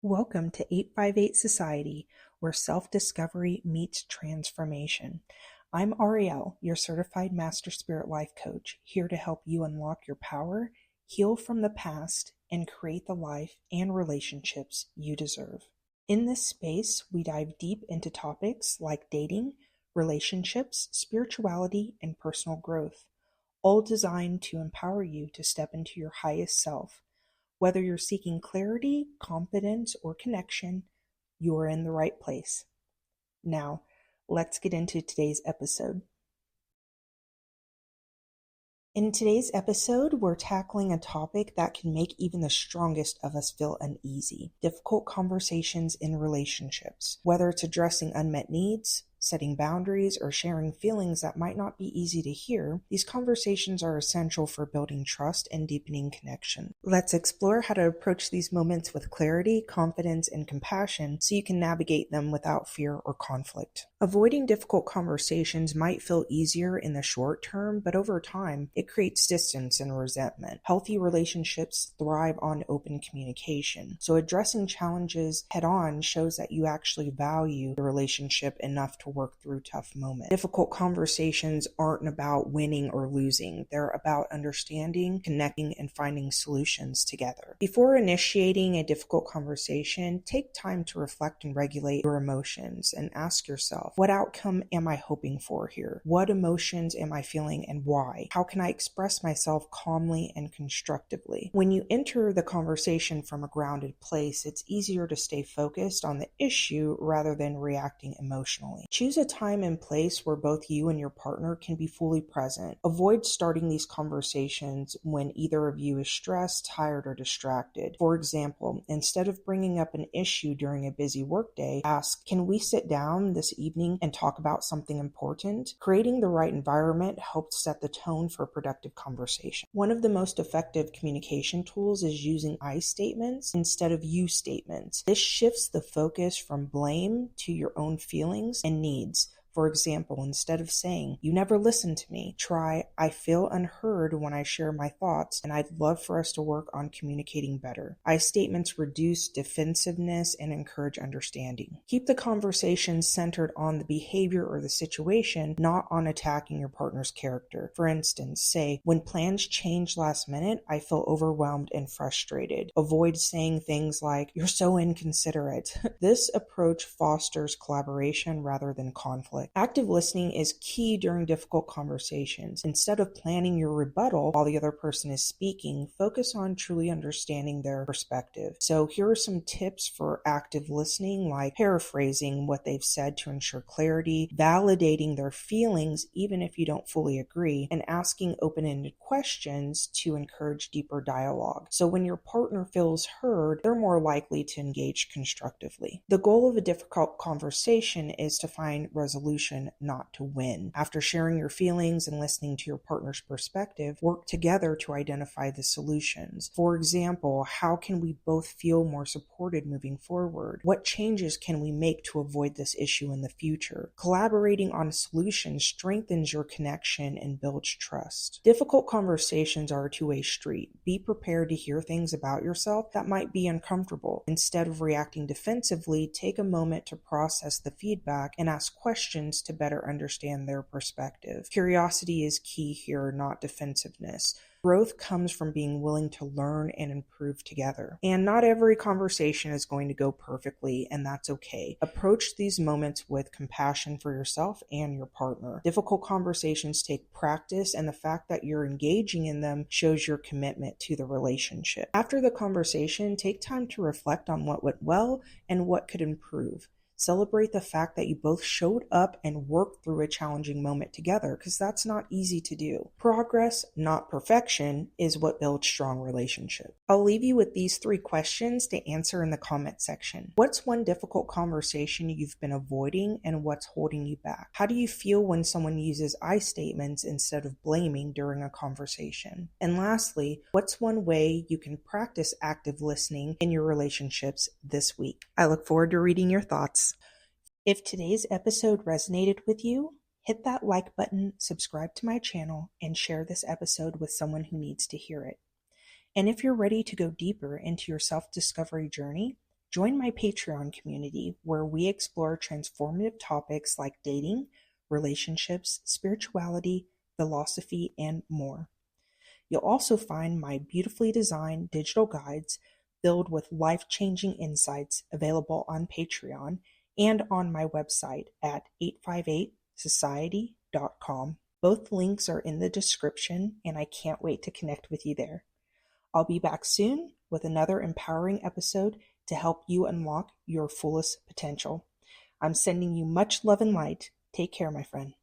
Welcome to 858 Society, where self-discovery meets transformation. I'm Ariel, your certified Master Spirit Life Coach, here to help you unlock your power, heal from the past, and create the life and relationships you deserve. In this space, we dive deep into topics like dating, relationships, spirituality, and personal growth, all designed to empower you to step into your highest self. Whether you're seeking clarity, confidence, or connection, you're in the right place. Now, let's get into today's episode. In today's episode, we're tackling a topic that can make even the strongest of us feel uneasy: difficult conversations in relationships. Whether it's addressing unmet needs, setting boundaries, or sharing feelings that might not be easy to hear, these conversations are essential for building trust and deepening connection. Let's explore how to approach these moments with clarity, confidence, and compassion so you can navigate them without fear or conflict. Avoiding difficult conversations might feel easier in the short term, but over time, it creates distance and resentment. Healthy relationships thrive on open communication, so addressing challenges head-on shows that you actually value the relationship enough to work through tough moments. Difficult conversations aren't about winning or losing. They're about understanding, connecting, and finding solutions together. Before initiating a difficult conversation, take time to reflect and regulate your emotions and ask yourself, what outcome am I hoping for here? What emotions am I feeling and why? How can I express myself calmly and constructively? When you enter the conversation from a grounded place, it's easier to stay focused on the issue rather than reacting emotionally. Choose a time and place where both you and your partner can be fully present. Avoid starting these conversations when either of you is stressed, tired, or distracted. For example, instead of bringing up an issue during a busy workday, ask, can we sit down this evening and talk about something important? Creating the right environment helps set the tone for a productive conversation. One of the most effective communication tools is using I statements instead of you statements. This shifts the focus from blame to your own feelings and needs. For example, instead of saying, you never listen to me, try, I feel unheard when I share my thoughts, and I'd love for us to work on communicating better. I statements reduce defensiveness and encourage understanding. Keep the conversation centered on the behavior or the situation, not on attacking your partner's character. For instance, say, when plans change last minute, I feel overwhelmed and frustrated. Avoid saying things like, you're so inconsiderate. This approach fosters collaboration rather than conflict. Active listening is key during difficult conversations. Instead of planning your rebuttal while the other person is speaking, focus on truly understanding their perspective. So here are some tips for active listening, like paraphrasing what they've said to ensure clarity, validating their feelings even if you don't fully agree, and asking open-ended questions to encourage deeper dialogue. So when your partner feels heard, they're more likely to engage constructively. The goal of a difficult conversation is to find resolution, not to win. After sharing your feelings and listening to your partner's perspective, work together to identify the solutions. For example, how can we both feel more supported moving forward? What changes can we make to avoid this issue in the future? Collaborating on a solution strengthens your connection and builds trust. Difficult conversations are a two-way street. Be prepared to hear things about yourself that might be uncomfortable. Instead of reacting defensively, take a moment to process the feedback and ask questions to better understand their perspective. Curiosity is key here, not defensiveness. Growth comes from being willing to learn and improve together. And not every conversation is going to go perfectly, and that's okay. Approach these moments with compassion for yourself and your partner. Difficult conversations take practice, and the fact that you're engaging in them shows your commitment to the relationship. After the conversation, take time to reflect on what went well and what could improve. Celebrate the fact that you both showed up and worked through a challenging moment together, because that's not easy to do. Progress, not perfection, is what builds strong relationships. I'll leave you with these 3 questions to answer in the comment section. What's one difficult conversation you've been avoiding, and what's holding you back? How do you feel when someone uses I statements instead of blaming during a conversation? And lastly, what's one way you can practice active listening in your relationships this week? I look forward to reading your thoughts. If today's episode resonated with you, hit that like button, subscribe to my channel, and share this episode with someone who needs to hear it. And if you're ready to go deeper into your self-discovery journey, Join my Patreon community where we explore transformative topics like dating, relationships, spirituality, philosophy, and more. You'll also find my beautifully designed digital guides filled with life-changing insights available on Patreon and on my website at 858society.com. Both links are in the description, and I can't wait to connect with you there. I'll be back soon with another empowering episode to help you unlock your fullest potential. I'm sending you much love and light. Take care, my friend.